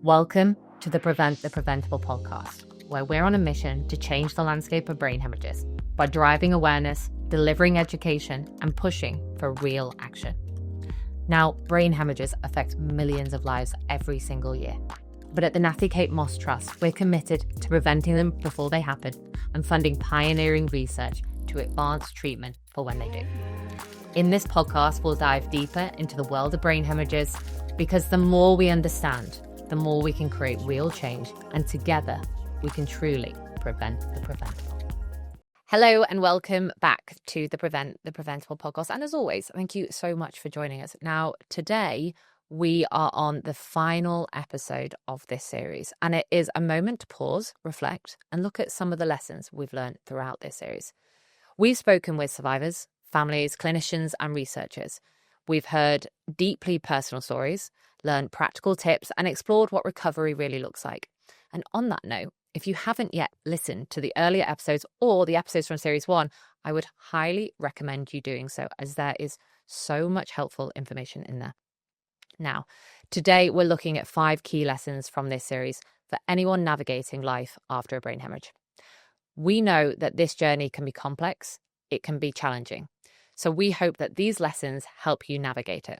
Welcome to the Preventable Podcast, where we're on a mission to change the landscape of brain hemorrhages by driving awareness, delivering education, and pushing for real action. Now, brain hemorrhages affect millions of lives every single year. But at the Natty Kate Moss Trust, we're committed to preventing them before they happen and funding pioneering research to advance treatment for when they do. In this podcast, we'll dive deeper into the world of brain hemorrhages because the more we understand, the more we can create real change, and together we can truly prevent the preventable. Hello and welcome back to the Preventable Podcast. And as always, thank you so much for joining us. Now, today we are on the final episode of this series, and it is a moment to pause, reflect, and look at some of the lessons we've learned throughout this series. We've spoken with survivors, families, clinicians, and researchers. We've heard deeply personal stories, learned practical tips, and explored what recovery really looks like. And on that note, if you haven't yet listened to the earlier episodes or the episodes from Series 1, I would highly recommend you doing so, as there is so much helpful information in there. Now, today we're looking at 5 key lessons from this series for anyone navigating life after a brain hemorrhage. We know that this journey can be complex, it can be challenging. So we hope that these lessons help you navigate it.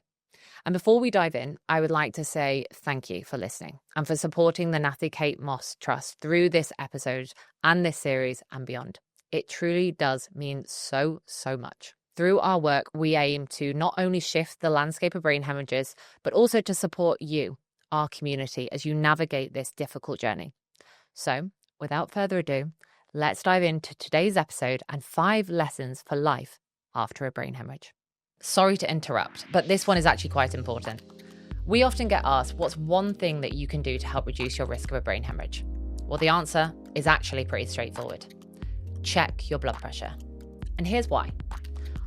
And before we dive in, I would like to say thank you for listening and for supporting the Natty Kate Moss Trust through this episode and this series and beyond. It truly does mean so much. Through our work, we aim to not only shift the landscape of brain hemorrhages, but also to support you, our community, as you navigate this difficult journey. So, without further ado, let's dive into today's episode and 5 lessons for life after a brain hemorrhage. Sorry to interrupt, but this one is actually quite important. We often get asked, what's one thing that you can do to help reduce your risk of a brain hemorrhage? Well, the answer is actually pretty straightforward. Check your blood pressure. And here's why.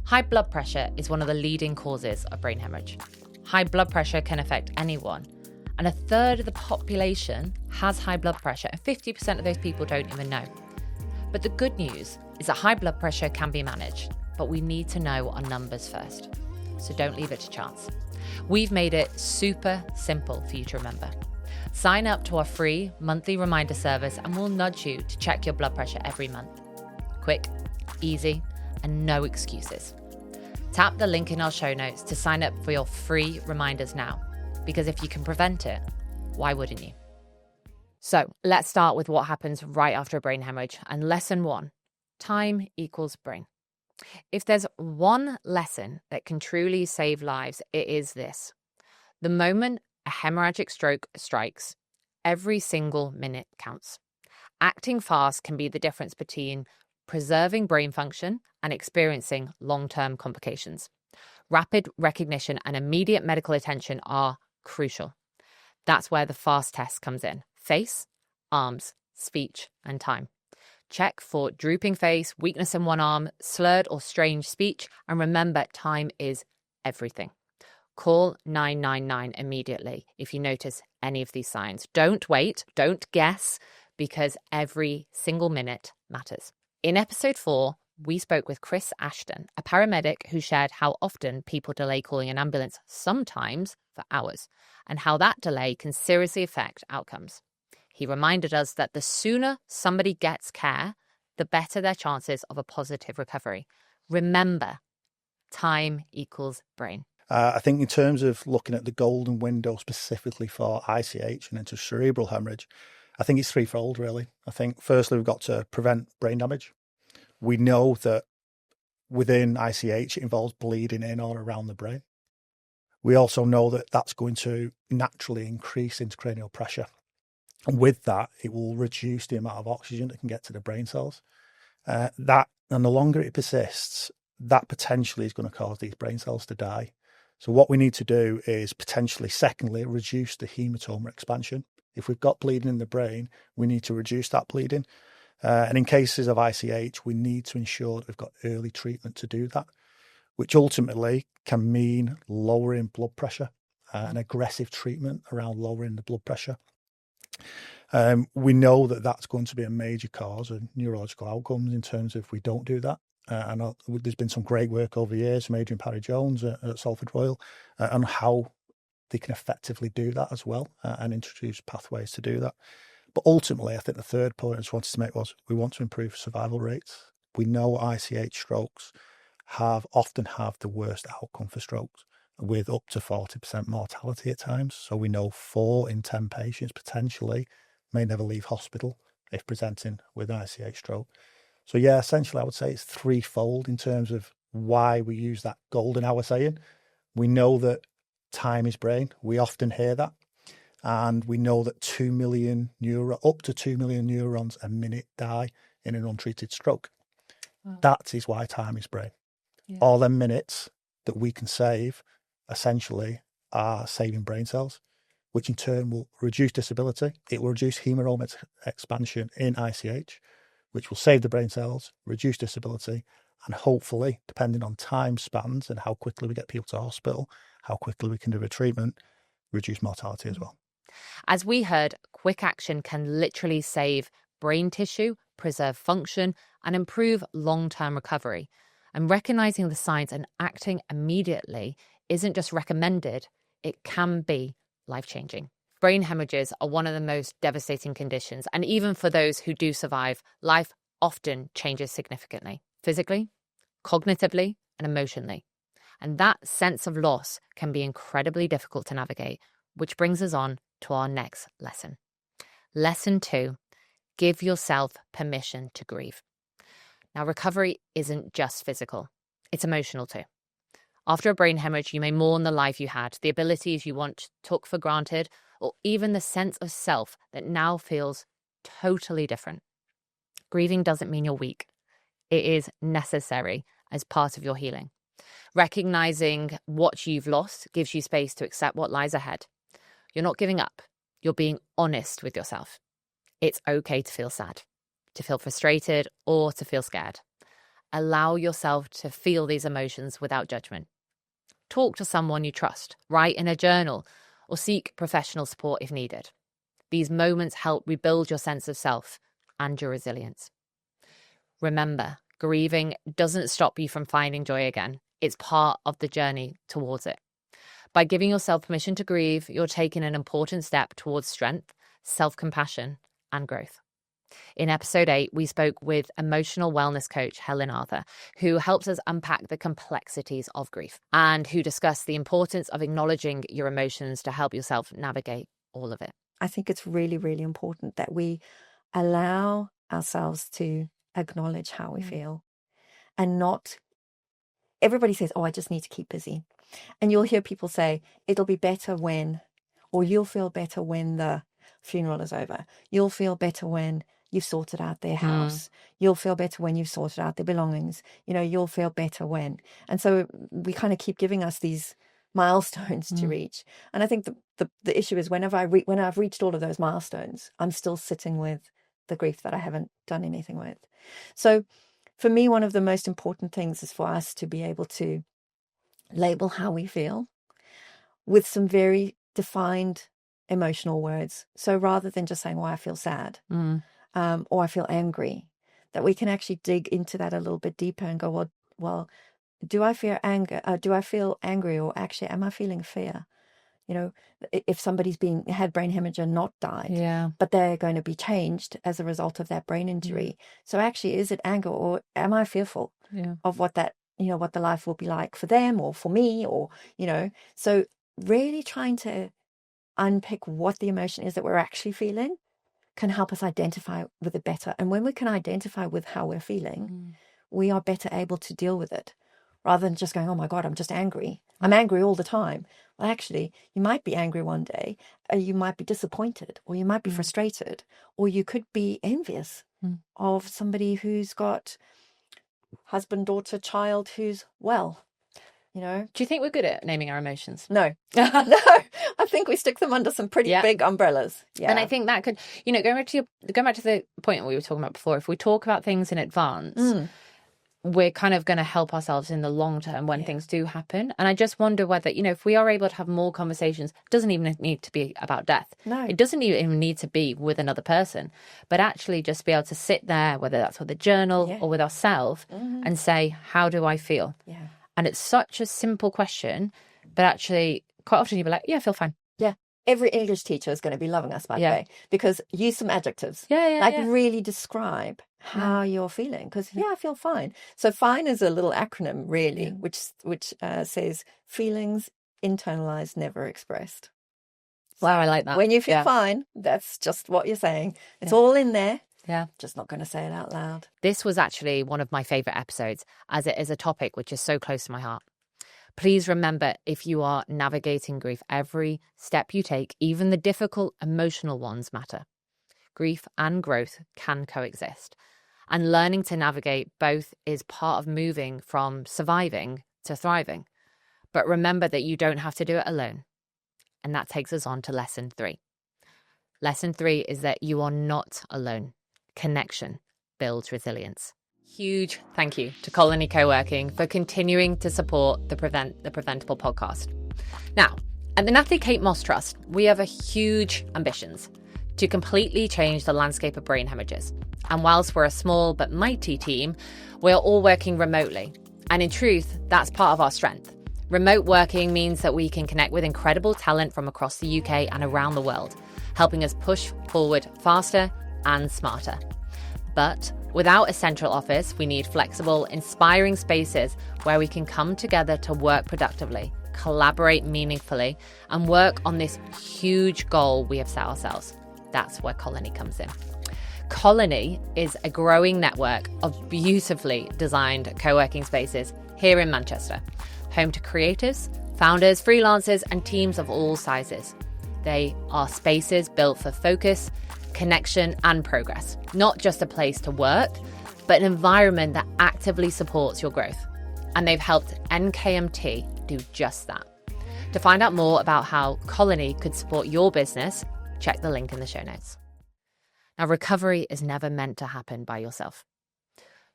High blood pressure is one of the leading causes of brain hemorrhage. High blood pressure can affect anyone, and 1/3 of the population has high blood pressure, and 50% of those people don't even know. But the good news is that high blood pressure can be managed, but we need to know our numbers first. So don't leave it to chance. We've made it super simple for you to remember. Sign up to our free monthly reminder service and we'll nudge you to check your blood pressure every month. Quick, easy, and no excuses. Tap the link in our show notes to sign up for your free reminders now, because if you can prevent it, why wouldn't you? So let's start with what happens right after a brain hemorrhage. And lesson 1, time equals brain. If there's one lesson that can truly save lives, it is this. The moment a hemorrhagic stroke strikes, every single minute counts. Acting fast can be the difference between preserving brain function and experiencing long-term complications. Rapid recognition and immediate medical attention are crucial. That's where the fast test comes in. Face, arms, speech, and time. Check for drooping face, weakness in one arm, slurred or strange speech, and remember, time is everything. Call 999 immediately if you notice any of these signs. Don't wait, don't guess, because every single minute matters. In episode 4, we spoke with Chris Ashton, a paramedic who shared how often people delay calling an ambulance, sometimes for hours, and how that delay can seriously affect outcomes. He reminded us that the sooner somebody gets care, the better their chances of a positive recovery. Remember, time equals brain. I think in terms of looking at the golden window specifically for ICH and into cerebral hemorrhage, I think it's threefold, really. I think firstly, we've got to prevent brain damage. We know that within ICH, it involves bleeding in or around the brain. We also know that that's going to naturally increase intracranial pressure. And with that, it will reduce the amount of oxygen that can get to the brain cells. And the longer it persists, that potentially is going to cause these brain cells to die. So what we need to do is potentially, secondly, reduce the hematoma expansion. If we've got bleeding in the brain, we need to reduce that bleeding. And in cases of ICH, we need to ensure that we've got early treatment to do that, which ultimately can mean lowering blood pressure, and aggressive treatment around lowering the blood pressure. We know that that's going to be a major cause of neurological outcomes in terms of if we don't do that. And there's been some great work over the years from Adrian Parry-Jones at Salford Royal on how they can effectively do that as well and introduce pathways to do that. But ultimately, I think the third point I just wanted to make was we want to improve survival rates. We know ICH strokes often have the worst outcome for strokes, with up to 40% mortality at times. So we know 4 in 10 patients potentially may never leave hospital if presenting with ICH stroke. So yeah, essentially I would say it's threefold in terms of why we use that golden hour saying. We know that time is brain. We often hear that. And we know that up to 2 million neurons a minute die in an untreated stroke. Wow. That is why time is brain. Yeah. All them minutes that we can save essentially are saving brain cells, which in turn will reduce disability. It will reduce haemorrhage expansion in ICH, which will save the brain cells, reduce disability, and hopefully, depending on time spans and how quickly we get people to hospital, how quickly we can do a treatment, reduce mortality as well. As we heard, quick action can literally save brain tissue, preserve function, and improve long-term recovery. And recognizing the signs and acting immediately isn't just recommended, it can be life-changing. Brain hemorrhages are one of the most devastating conditions, and even for those who do survive, life often changes significantly, physically, cognitively, and emotionally. And that sense of loss can be incredibly difficult to navigate, which brings us on to our next lesson. Lesson 2, give yourself permission to grieve. Now, recovery isn't just physical, it's emotional too. After a brain hemorrhage, you may mourn the life you had, the abilities you once took for granted, or even the sense of self that now feels totally different. Grieving doesn't mean you're weak. It is necessary as part of your healing. Recognizing what you've lost gives you space to accept what lies ahead. You're not giving up. You're being honest with yourself. It's okay to feel sad, to feel frustrated, or to feel scared. Allow yourself to feel these emotions without judgment. Talk to someone you trust, write in a journal, or seek professional support if needed. These moments help rebuild your sense of self and your resilience. Remember, grieving doesn't stop you from finding joy again. It's part of the journey towards it. By giving yourself permission to grieve, you're taking an important step towards strength, self-compassion, and growth. In episode 8, we spoke with emotional wellness coach Helen Arthur, who helps us unpack the complexities of grief and who discussed the importance of acknowledging your emotions to help yourself navigate all of it. I think it's really, really important that we allow ourselves to acknowledge how we feel and not... Everybody says, oh, I just need to keep busy. And you'll hear people say, it'll be better when, or you'll feel better when the funeral is over. You'll feel better when you've sorted out their house. You'll feel better when you've sorted out their belongings. You'll feel better when. And so we kind of keep giving us these milestones to reach. And I think the issue is when I've reached all of those milestones, I'm still sitting with the grief that I haven't done anything with. So for me, one of the most important things is for us to be able to label how we feel with some very defined emotional words. So rather than just saying, I feel sad or I feel angry, that we can actually dig into that a little bit deeper and go, well, do I feel anger? Do I feel angry, or actually am I feeling fear? If somebody's had brain hemorrhage and not died, but they're going to be changed as a result of that brain injury. So actually, is it anger, or am I fearful of what that, what the life will be like for them or for me, or, so really trying to unpick what the emotion is that we're actually feeling can help us identify with it better. And when we can identify with how we're feeling, we are better able to deal with it, rather than just going, oh my God, I'm just angry. I'm angry all the time. Well, actually, you might be angry one day, you might be disappointed, or you might be frustrated, or you could be envious of somebody who's got husband, daughter, child who's well. Do you think we're good at naming our emotions? No. No. I think we stick them under some pretty big umbrellas. Yeah. And I think that could, going back to the point we were talking about before, if we talk about things in advance, we're kind of going to help ourselves in the long term when things do happen. And I just wonder whether, if we are able to have more conversations, it doesn't even need to be about death. No. It doesn't even need to be with another person, but actually just be able to sit there, whether that's with a journal or with ourselves, and say, how do I feel? Yeah. And it's such a simple question, but actually quite often you'll be like, yeah, I feel fine. Yeah. Every English teacher is going to be loving us, by the way, because use some adjectives. Really describe how you're feeling. Because, I feel fine. So fine is a little acronym, really, which says feelings internalized, never expressed. Wow, I like that. When you feel fine, that's just what you're saying. It's all in there. Yeah. Just not going to say it out loud. This was actually one of my favourite episodes, as it is a topic which is so close to my heart. Please remember, if you are navigating grief, every step you take, even the difficult emotional ones, matter. Grief and growth can coexist. And learning to navigate both is part of moving from surviving to thriving. But remember that you don't have to do it alone. And that takes us on to lesson 3. Lesson 3 is that you are not alone. Connection builds resilience. Huge thank you to Colony Co-working for continuing to support the Preventable Podcast. Now, at the Natalie Kate Moss Trust, we have huge ambitions to completely change the landscape of brain hemorrhages. And whilst we're a small but mighty team, we're all working remotely. And in truth, that's part of our strength. Remote working means that we can connect with incredible talent from across the UK and around the world, helping us push forward faster and smarter. But without a central office, we need flexible, inspiring spaces where we can come together to work productively, collaborate meaningfully, and work on this huge goal we have set ourselves. That's where Colony comes in. Colony is a growing network of beautifully designed co-working spaces here in Manchester, home to creatives, founders, freelancers, and teams of all sizes. They are spaces built for focus, connection, and progress. Not just a place to work, but an environment that actively supports your growth. And they've helped NKMT do just that. To find out more about how Colony could support your business, check the link in the show notes. Now, recovery is never meant to happen by yourself.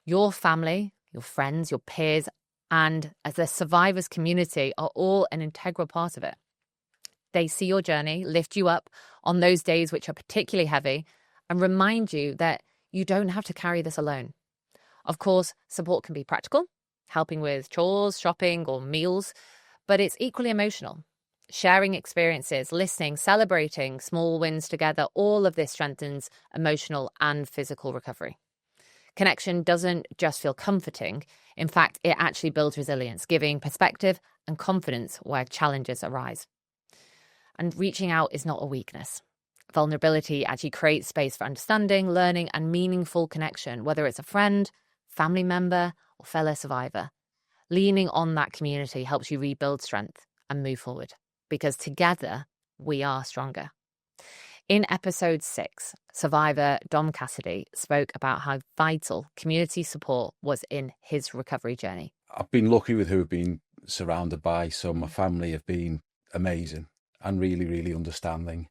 Your family, your friends, your peers, and as the survivors community are all an integral part of it. They see your journey, lift you up on those days which are particularly heavy, and remind you that you don't have to carry this alone. Of course, support can be practical, helping with chores, shopping, or meals, but it's equally emotional. Sharing experiences, listening, celebrating small wins together, all of this strengthens emotional and physical recovery. Connection doesn't just feel comforting. In fact, it actually builds resilience, giving perspective and confidence where challenges arise. And reaching out is not a weakness. Vulnerability actually creates space for understanding, learning, and meaningful connection, whether it's a friend, family member, or fellow survivor. Leaning on that community helps you rebuild strength and move forward, because together we are stronger. In episode 6, survivor Dom Cassidy spoke about how vital community support was in his recovery journey. I've been lucky with who I've been surrounded by. So my family have been amazing and really, really understanding.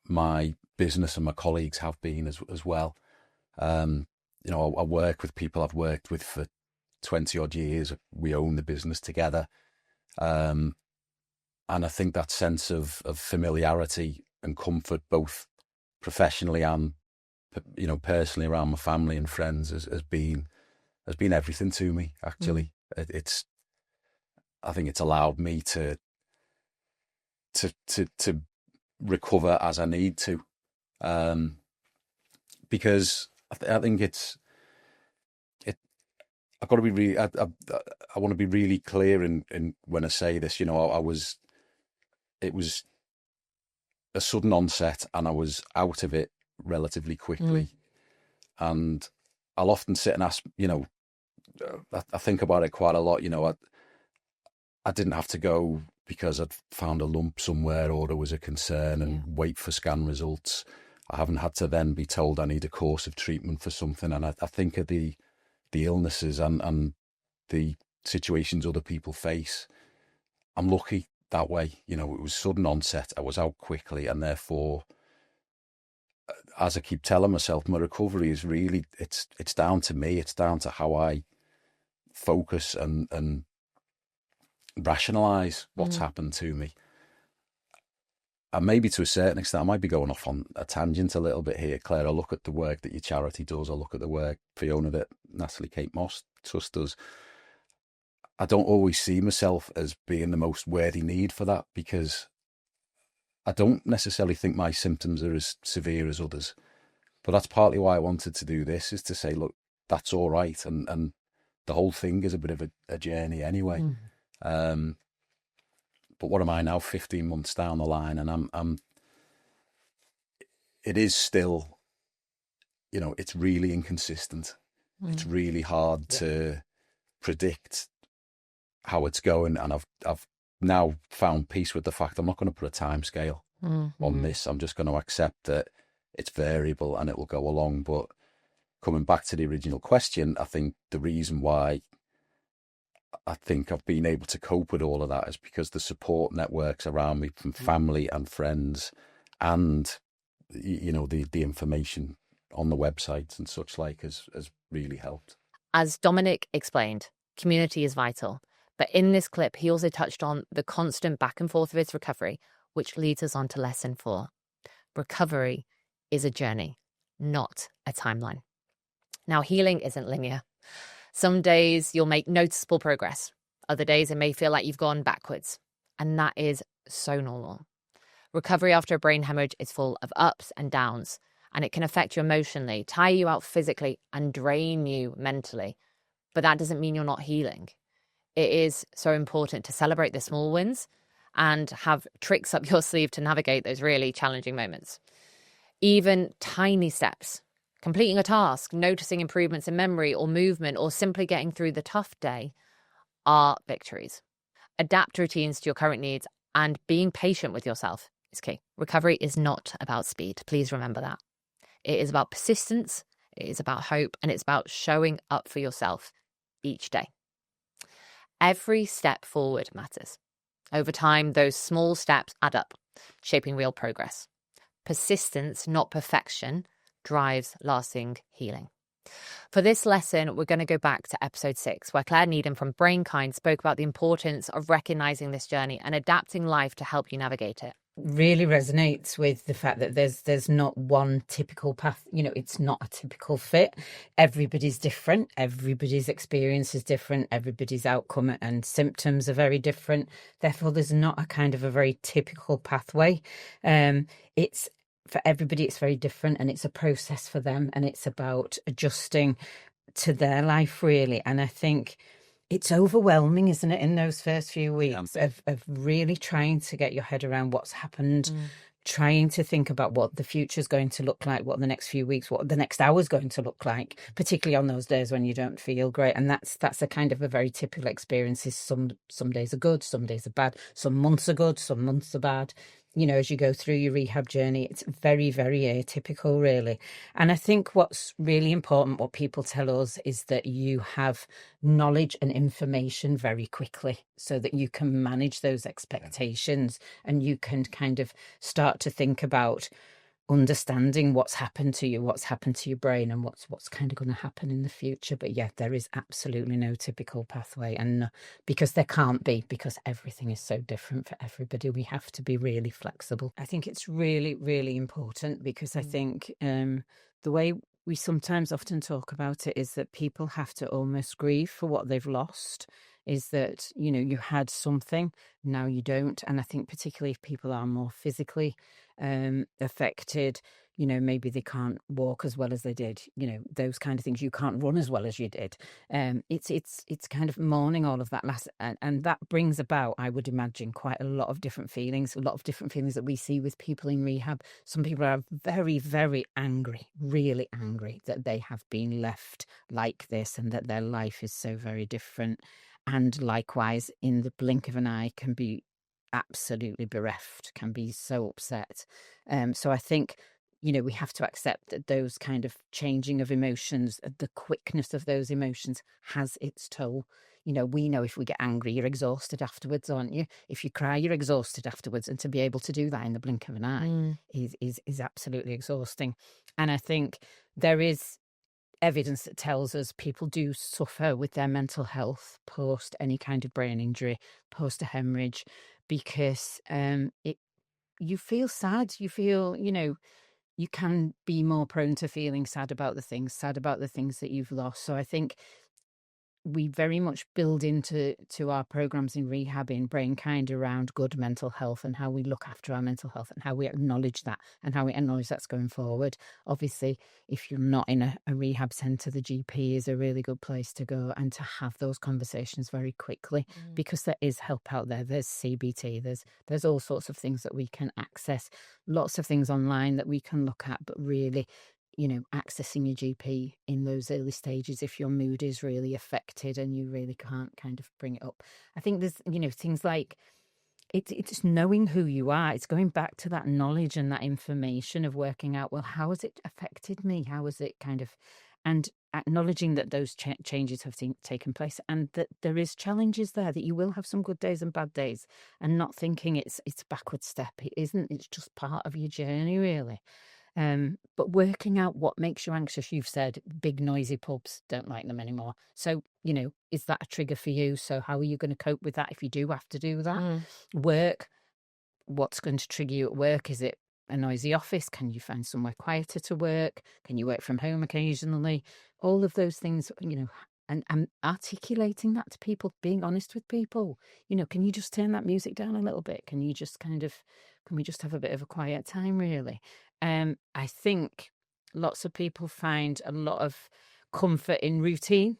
My business and my colleagues have been as well. I work with people I've worked with for 20 odd years. We own the business together. And I think that sense of familiarity and comfort, both professionally and, personally around my family and friends has been everything to me, actually. I think it's allowed me to recover as I need to. Because I think I've got to be really, I want to be really clear in when I say this. It was a sudden onset and I was out of it relatively quickly. And I'll often sit and ask, I think about it quite a lot. I didn't have to go because I'd found a lump somewhere or there was a concern and wait for scan results. I haven't had to then be told I need a course of treatment for something. And I think of the illnesses and the situations other people face. I'm lucky that way. It was sudden onset. I was out quickly, and therefore, as I keep telling myself, my recovery is really, it's down to me. It's down to how I focus and rationalize what's happened to me. And maybe to a certain extent, I might be going off on a tangent a little bit here, Claire. I look at the work that your charity does. I look at the work, Fiona, that Natalie Kate Moss Trust does. I don't always see myself as being the most worthy need for that, because I don't necessarily think my symptoms are as severe as others. But that's partly why I wanted to do this, is to say, look, that's all right. And the whole thing is a bit of a journey anyway. But what am I now, 15 months down the line? And it is still, it's really inconsistent. It's really hard to predict how it's going. And I've now found peace with the fact I'm not going to put a time scale on this. I'm just going to accept that it's variable and it will go along. But coming back to the original question, I think the reason why I think I've been able to cope with all of that is because the support networks around me, from family and friends, and the information on the websites and such like has really helped. As Dominic explained, community is vital. But in this clip, he also touched on the constant back and forth of his recovery, which leads us on to lesson 4. Recovery is a journey, not a timeline. Now, healing isn't linear. Some days you'll make noticeable progress. Other days it may feel like you've gone backwards. And that is so normal. Recovery after a brain hemorrhage is full of ups and downs, and it can affect you emotionally, tire you out physically, and drain you mentally. But that doesn't mean you're not healing. It is so important to celebrate the small wins and have tricks up your sleeve to navigate those really challenging moments. Even tiny steps, completing a task, noticing improvements in memory or movement, or simply getting through the tough day are victories. Adapt routines to your current needs, and being patient with yourself is key. Recovery is not about speed. Please remember that. It is about persistence, it is about hope, and it's about showing up for yourself each day. Every step forward matters. Over time, those small steps add up, shaping real progress. Persistence, not perfection, drives lasting healing. For this lesson, we're going to go back to episode 6, where Claire Needham from BrainKind spoke about the importance of recognizing this journey and adapting life to help you navigate it. Really resonates with the fact that there's not one typical path. It's not a typical fit. Everybody's different. Everybody's experience is different. Everybody's outcome and symptoms are very different. Therefore, there's not a kind of a very typical pathway. It's for everybody, it's very different, and it's a process for them, and it's about adjusting to their life, really. And I think it's overwhelming, isn't it, in those first few weeks of really trying to get your head around what's happened, trying to think about what the future's going to look like, what the next few weeks, what the next hour's going to look like, particularly on those days when you don't feel great. And that's a kind of a very typical experience. Is some days are good, some days are bad, some months are good, some months are bad. As you go through your rehab journey, it's very, very atypical, really. And I think what's really important, what people tell us, is that you have knowledge and information very quickly so that you can manage those expectations and you can kind of start to think about understanding what's happened to you, what's happened to your brain, and what's kind of going to happen in the future. But yeah, there is absolutely no typical pathway, and because there can't be, because everything is so different for everybody, we have to be really flexible. I think it's really, really important, because I think the way we sometimes often talk about it is that people have to almost grieve for what they've lost. Is that, you had something, now you don't. And I think particularly if people are more physically affected, maybe they can't walk as well as they did, those kind of things. You can't run as well as you did. It's kind of mourning all of that and that brings about, I would imagine, quite a lot of different feelings that we see with people in rehab. Some people are very, very angry, really angry that they have been left like this and that their life is so very different. And likewise, in the blink of an eye, can be absolutely bereft, can be so upset. So I think, we have to accept that those kind of changing of emotions, the quickness of those emotions has its toll. We know if we get angry, you're exhausted afterwards, aren't you? If you cry, you're exhausted afterwards. And to be able to do that in the blink of an eye is absolutely exhausting. And I think there is evidence that tells us people do suffer with their mental health post any kind of brain injury, post a hemorrhage, because you feel sad. You feel, you can be more prone to feeling sad about the things that you've lost. So I think we very much build into our programs in rehab in BrainKind around good mental health and how we look after our mental health and how we acknowledge that and how we acknowledge that's going forward. Obviously, if you're not in a rehab centre, the GP is a really good place to go and to have those conversations very quickly, because there is help out there. There's CBT, there's all sorts of things that we can access, lots of things online that we can look at, but really, accessing your GP in those early stages if your mood is really affected and you really can't kind of bring it up. I think there's, things like it's knowing who you are. It's going back to that knowledge and that information of working out, well, how has it affected me? How has it and acknowledging that those changes have taken place and that there is challenges there, that you will have some good days and bad days, and not thinking it's a backward step. It isn't. It's just part of your journey, really. But working out what makes you anxious. You've said big noisy pubs, don't like them anymore. So, is that a trigger for you? So how are you going to cope with that if you do have to do that? Work, what's going to trigger you at work? Is it a noisy office? Can you find somewhere quieter to work? Can you work from home occasionally? All of those things, and articulating that to people, being honest with people. Can you just turn that music down a little bit? Can you just can we just have a bit of a quiet time, really? I think lots of people find a lot of comfort in routine.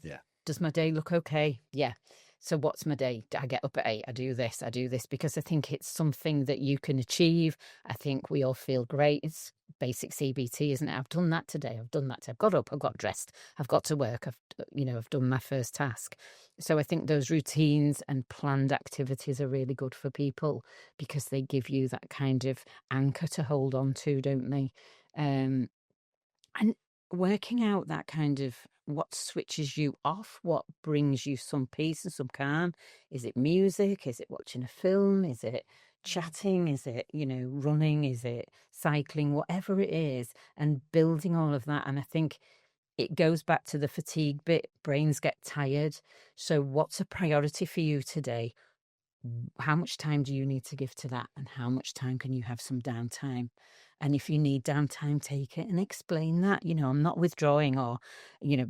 Yeah. Does my day look okay? Yeah. So what's my day? I get up at 8, I do this, because I think it's something that you can achieve. I think we all feel great. It's basic CBT, isn't it? I've done that today. I've got up, I've got dressed, I've got to work. I've done my first task. So I think those routines and planned activities are really good for people because they give you that kind of anchor to hold on to, don't they? And working out that kind of what switches you off, what brings you some peace and some calm. Is it music? Is it watching a film? Is it chatting? Is it, running? Is it cycling? Whatever it is, and building all of that. And I think it goes back to the fatigue bit. Brains get tired. So what's a priority for you today? How much time do you need to give to that? And how much time can you have some downtime? And if you need downtime, take it and explain that. I'm not withdrawing or,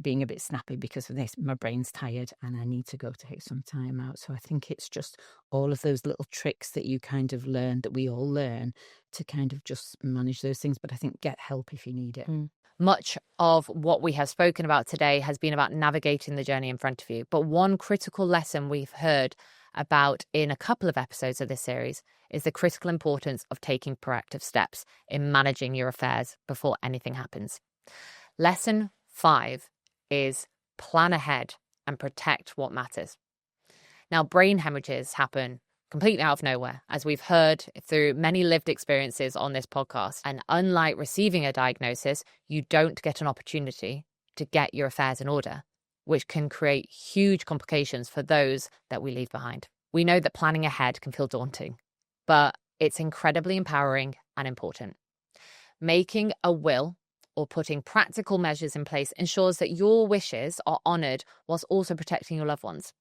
being a bit snappy because of this. My brain's tired and I need to go take some time out. So I think it's just all of those little tricks that you kind of learn, that we all learn, to kind of just manage those things. But I think get help if you need it. Much of what we have spoken about today has been about navigating the journey in front of you. But one critical lesson we've heard about in a couple of episodes of this series is the critical importance of taking proactive steps in managing your affairs before anything happens. Lesson 5 is plan ahead and protect what matters. Now, brain hemorrhages happen completely out of nowhere, as we've heard through many lived experiences on this podcast. And unlike receiving a diagnosis, you don't get an opportunity to get your affairs in order, which can create huge complications for those that we leave behind. We know that planning ahead can feel daunting, but it's incredibly empowering and important. Making a will or putting practical measures in place ensures that your wishes are honoured whilst also protecting your loved ones.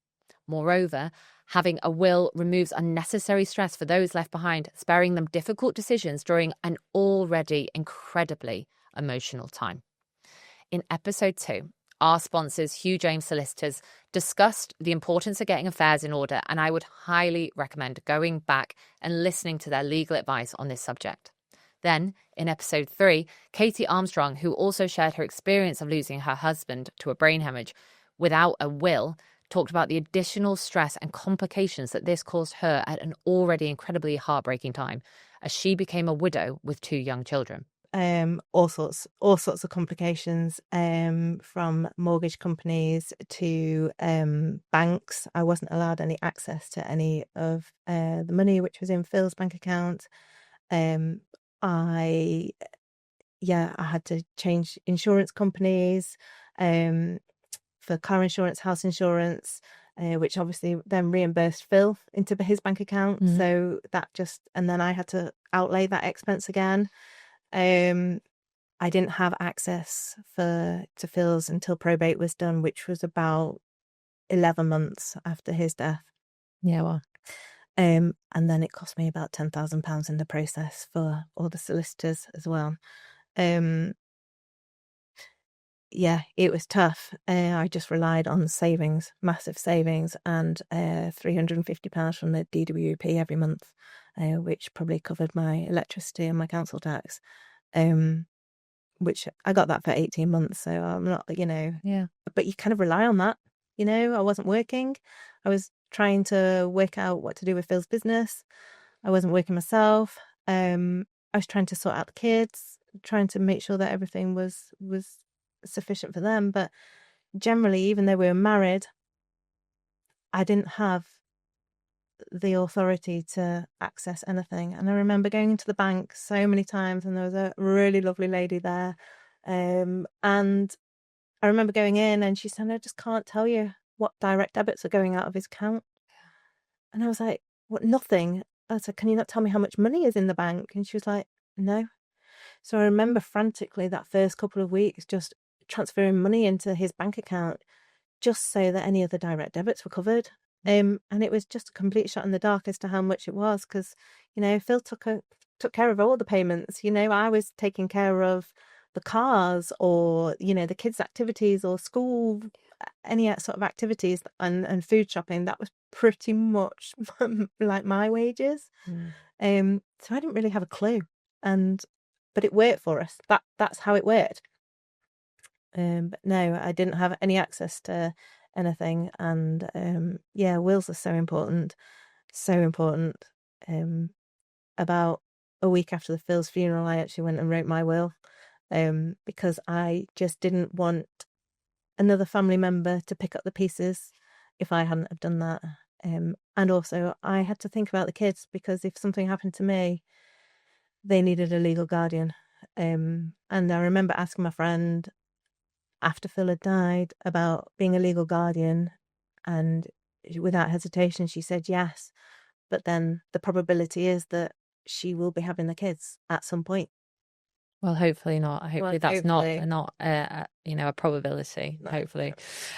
Moreover, having a will removes unnecessary stress for those left behind, sparing them difficult decisions during an already incredibly emotional time. In episode 2, our sponsors, Hugh James Solicitors, discussed the importance of getting affairs in order, and I would highly recommend going back and listening to their legal advice on this subject. Then, in episode 3, Katie Armstrong, who also shared her experience of losing her husband to a brain hemorrhage without a will, talked about the additional stress and complications that this caused her at an already incredibly heartbreaking time, as she became a widow with 2 young children. All sorts of complications, from mortgage companies to banks. I wasn't allowed any access to any of the money which was in Phil's bank account. I had to change insurance companies for car insurance, house insurance, which obviously then reimbursed Phil into his bank account. Mhm. So that and then I had to outlay that expense again. I didn't have access to Phil's until probate was done, which was about 11 months after his death. Yeah, well. And then it cost me about £10,000 in the process for all the solicitors as well. yeah, it was tough. I just relied on savings, massive savings, and £350 from the DWP every month, which probably covered my electricity and my council tax. Which I got that for 18 months, so I'm not, Yeah. but you kind of rely on that. I wasn't working. I was trying to work out what to do with Phil's business. I wasn't working myself. I was trying to sort out the kids, trying to make sure that everything was sufficient for them. But generally, even though we were married, I didn't have the authority to access anything. And I remember going into the bank so many times, and there was a really lovely lady there. And I remember going in, and she said, "I just can't tell you what direct debits are going out of his account." And I was like, "What, nothing?" I said, "Can you not tell me how much money is in the bank?" And she was like, "No." So I remember frantically that first couple of weeks just transferring money into his bank account just so that any other direct debits were covered. And it was just a complete shot in the dark as to how much it was, because, Phil took care of all the payments. I was taking care of the cars, or, the kids' activities, or school, any sort of activities, and food shopping. That was pretty much like my wages. So I didn't really have a clue, but it worked for us. That's how it worked. But no, I didn't have any access to anything. And wills are so important. About a week after Phil's funeral, I actually went and wrote my will, because I just didn't want another family member to pick up the pieces if I hadn't have done that. And also I had to think about the kids, because if something happened to me, they needed a legal guardian. And I remember asking my friend after Phil had died about being a legal guardian, and without hesitation she said yes, but then the probability is that she will be having the kids at some point. Well, hopefully not. Hopefully that's hopefully. not a probability. No. Hopefully,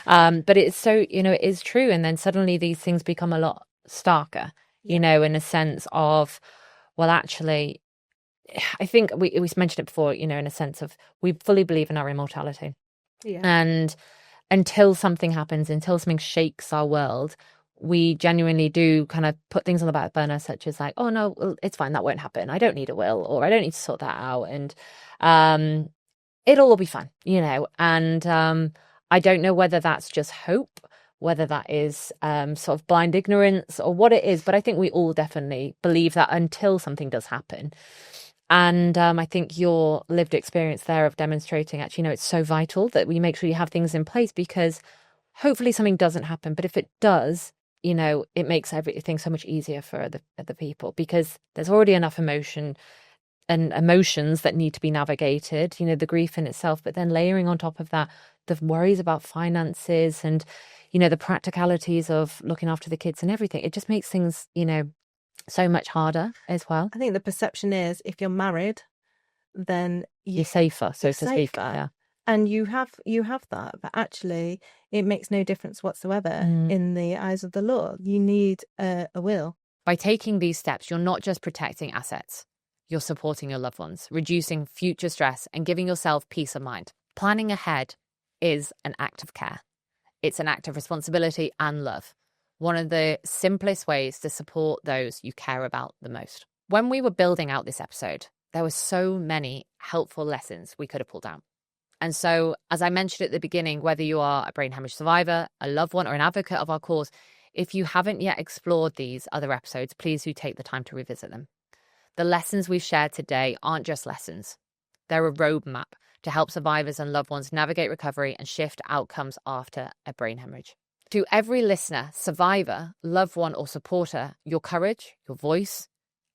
but it's so it is true. And then suddenly these things become a lot starker. In a sense of, well, actually, I think we mentioned it before. In a sense of, we fully believe in our immortality. Yeah. And until something happens, until something shakes our world, we genuinely do kind of put things on the back burner, such as like, oh no, well, it's fine, that won't happen. I don't need a will, or I don't need to sort that out, and it'll all be fine, And I don't know whether that's just hope, whether that is sort of blind ignorance, or what it is, but I think we all definitely believe that until something does happen. And I think your lived experience there of demonstrating, actually, it's so vital that we make sure you have things in place, because hopefully something doesn't happen. But if it does, it makes everything so much easier for the people, because there's already enough emotion and emotions that need to be navigated, the grief in itself, but then layering on top of that, the worries about finances and, the practicalities of looking after the kids and everything. It just makes things, so much harder as well. I think the perception is, if you're married, then you're safer, so to speak. Yeah. And you have that, but actually it makes no difference whatsoever in the eyes of the law. You need a will. By taking these steps, you're not just protecting assets, you're supporting your loved ones, reducing future stress, and giving yourself peace of mind. Planning ahead is an act of care. It's an act of responsibility and love. One of the simplest ways to support those you care about the most. When we were building out this episode, there were so many helpful lessons we could have pulled out. And so, as I mentioned at the beginning, whether you are a brain hemorrhage survivor, a loved one, or an advocate of our cause, if you haven't yet explored these other episodes, please do take the time to revisit them. The lessons we've shared today aren't just lessons. They're a roadmap to help survivors and loved ones navigate recovery and shift outcomes after a brain hemorrhage. To every listener, survivor, loved one, or supporter, your courage, your voice,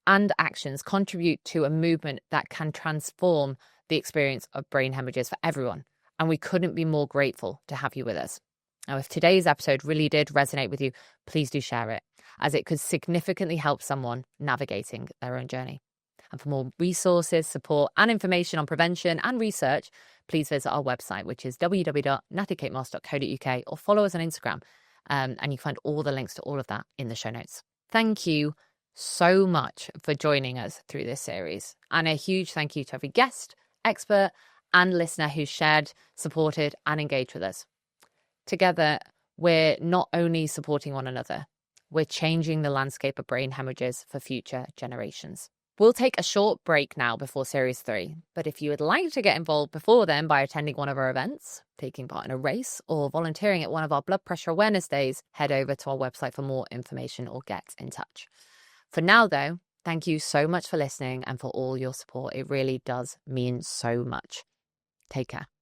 and actions contribute to a movement that can transform the experience of brain hemorrhages for everyone. And we couldn't be more grateful to have you with us. Now, if today's episode really did resonate with you, please do share it, as it could significantly help someone navigating their own journey. And for more resources, support, and information on prevention and research, please visit our website, which is www.nattykatemoss.co.uk, or follow us on Instagram. And you can find all the links to all of that in the show notes. Thank you so much for joining us through this series. And a huge thank you to every guest, expert, and listener who shared, supported, and engaged with us. Together, we're not only supporting one another, we're changing the landscape of brain hemorrhages for future generations. We'll take a short break now before Series 3, but if you would like to get involved before then by attending one of our events, taking part in a race, or volunteering at one of our blood pressure awareness days, head over to our website for more information or get in touch. For now, though, thank you so much for listening and for all your support. It really does mean so much. Take care.